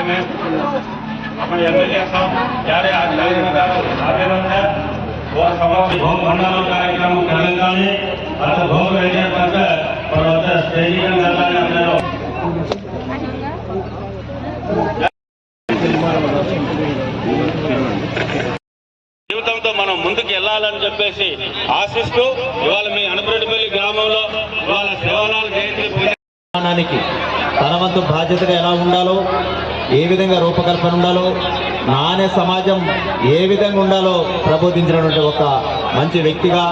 में अपने एमएलए साहब यारे आवेदन है वो समस्त भोग भंडारण कार्यक्रम तेलंगाना अतः भोग रेडियो पर पर्वत स्टेडियम गल्लाने अपने జీవితంతో మనం ముందుకు వెళ్ళాలని చెప్పేసి ఆశిస్తూ ఇవాళ మీ అనపరెడ్డిపల్లి గ్రామంలో ఇవాళ శివలాల్ జయంతి నిర్మాణానికి తన వంతు బాధ్యతగా ఎలా ఉండాలో, ఏ విధంగా రూపకల్పన ఉండాలో, నానే సమాజం ఏ విధంగా ఉండాలో ప్రబోధించినటువంటి ఒక మంచి వ్యక్తిగా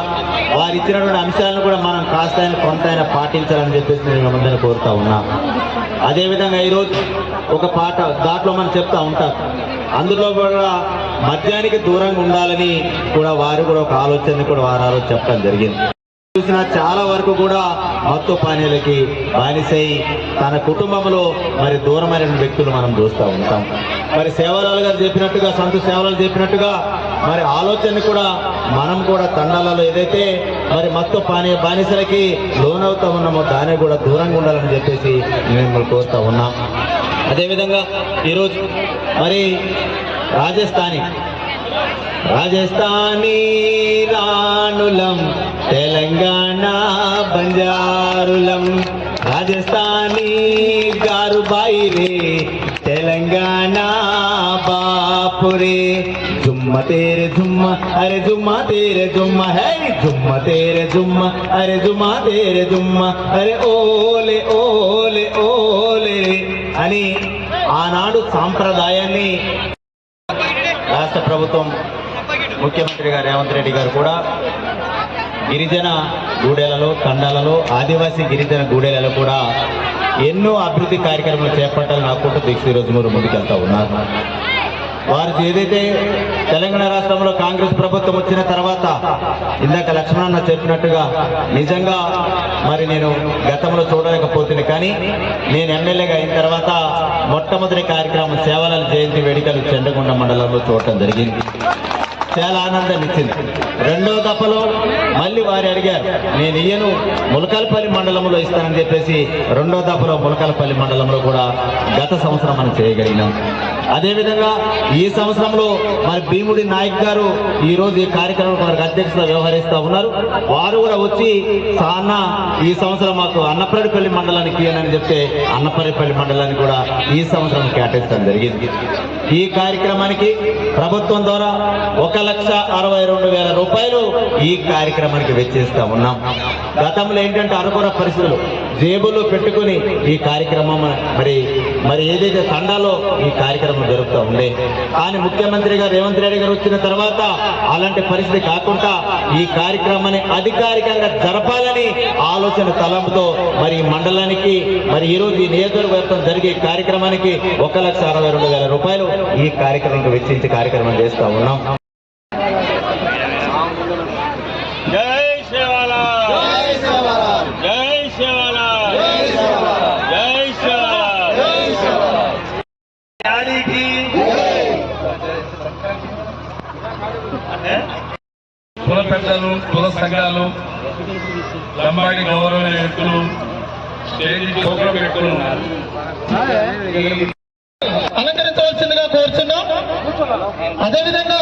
వారు ఇచ్చినటువంటి అంశాలను కూడా మనం కాస్తైనా కొంతైనా పాటించాలని చెప్పేసి నేను అందరినీ కోరుతా ఉన్నా. అదేవిధంగా ఈరోజు ఒక పాట దాంట్లో మనం చెప్తా ఉంటాం, అందులో కూడా మద్యానికి దూరంగా ఉండాలని కూడా వారు కూడా ఒక ఆలోచన కూడా వారు చెప్పడం జరిగింది. చూసిన చాలా వరకు కూడా మత్తు పానీయాలకి బానిసై తన కుటుంబంలో మరి దూరమైన వ్యక్తులు మనం చూస్తూ ఉంటాం. మరి సేవలాల్ గారు చెప్పినట్టుగా, సంతోష్ సేవలాల్ చెప్పినట్టుగా మరి ఆలోచన కూడా మనం కూడా తండాలలో ఏదైతే మరి మత్తు బానిసలకి లోనవుతా ఉన్నామో దాన్ని కూడా దూరంగా ఉండాలని చెప్పేసి మేము కోరుతా ఉన్నాం. అదేవిధంగా ఈరోజు మరి రాజస్థానీ రాణులం తెలంగాణ బంజారులం, రాజస్థానీ గారు బాయిరే తెలంగాణ బాపురే, జుమ్మ తేరే జుమ్మ అరే జుమ్మ తేరే జుమ్మ హై, జుమ్మ తేరే జుమ్మ అరే జుమ్మ తేరే జుమ్మ అరే ఓలే ఓలే ఓలే అని ఆనాడు సాంప్రదాయాన్ని రాష్ట్ర ప్రభుత్వం ముఖ్యమంత్రిగా రేవంత్ రెడ్డి గారు కూడా గిరిజన గూడెలలో, తండాలలో, ఆదివాసీ గిరిజన గూడెలలో కూడా ఎన్నో అభివృద్ధి కార్యక్రమాలు చేపట్టాలని నాకుంటూ దీక్ష ఈరోజు ముందుకెళ్తా ఉన్నారు. వారు ఏదైతే తెలంగాణ రాష్ట్రంలో కాంగ్రెస్ ప్రభుత్వం వచ్చిన తర్వాత ఇందాక లక్ష్మణన్న చెప్పినట్టుగా నిజంగా మరి నేను గతంలో చూడలేకపోతుంది, కానీ నేను ఎమ్మెల్యేగా అయిన తర్వాత మొట్టమొదటి కార్యక్రమం సేవలాల్ జయంతి వేడుకలు చెండగుండ మండలంలో చూడటం జరిగింది. చాలా ఆనందం ఇచ్చింది. రెండో దఫలో మళ్ళీ వారు అడిగారు, నేను ఇయ్యను ములకలపల్లి మండలంలో ఇస్తానని చెప్పేసి రెండో దఫలో ములకలపల్లి మండలంలో కూడా గత సంవత్సరం మనం చేయగలిగినాం. అదేవిధంగా ఈ సంవత్సరంలో మరి భీముడి నాయక్ గారు ఈరోజు ఈ కార్యక్రమం వారికి అధ్యక్షత వ్యవహరిస్తూ ఉన్నారు. వారు కూడా వచ్చి సాన్న ఈ సంవత్సరం మాకు అన్నపరెడ్డిపల్లి మండలానికి ఇయ్యనని చెప్తే అన్నపరెడ్డిపల్లి మండలానికి కూడా ఈ సంవత్సరం కేటాయించడం జరిగింది. ఈ కార్యక్రమానికి ప్రభుత్వం ద్వారా 1,62,000 రూపాయలు ఈ కార్యక్రమానికి వెచ్చిస్తా ఉన్నాం. గతంలో ఏంటంటే అనుకూల పరిస్థితులు జేబులో పెట్టుకుని ఈ కార్యక్రమం మరి ఏదైతే తండాలో ఈ కార్యక్రమం జరుగుతూ ఉండే, కానీ ముఖ్యమంత్రి గారు రేవంత్ రెడ్డి గారు వచ్చిన తర్వాత అలాంటి పరిస్థితి కాకుండా ఈ కార్యక్రమాన్ని అధికారికంగా జరపాలని ఆలోచన తలంపుతో మరి ఈ మండలానికి మరి ఈరోజు ఈ నియోజకవర్గం జరిగే కార్యక్రమానికి 1,62,000 రూపాయలు ఈ కార్యక్రమానికి వెచ్చించి కార్యక్రమం చేస్తా ఉన్నాం. జై సేవాలాల్, జై సేవాలాల్, జై సేవాలాల్, జై సేవాలాల్, జై సేవాలాల్. కుల పెద్దలు, కుల సంఘాలు, లంబాడి గౌరవ వ్యక్తులు, స్టేజీ ప్రోగ్రాం వ్యక్తులు ఉన్నారు. అలంకరించవలసిందిగా కోరుచున్నాం. అదేవిధంగా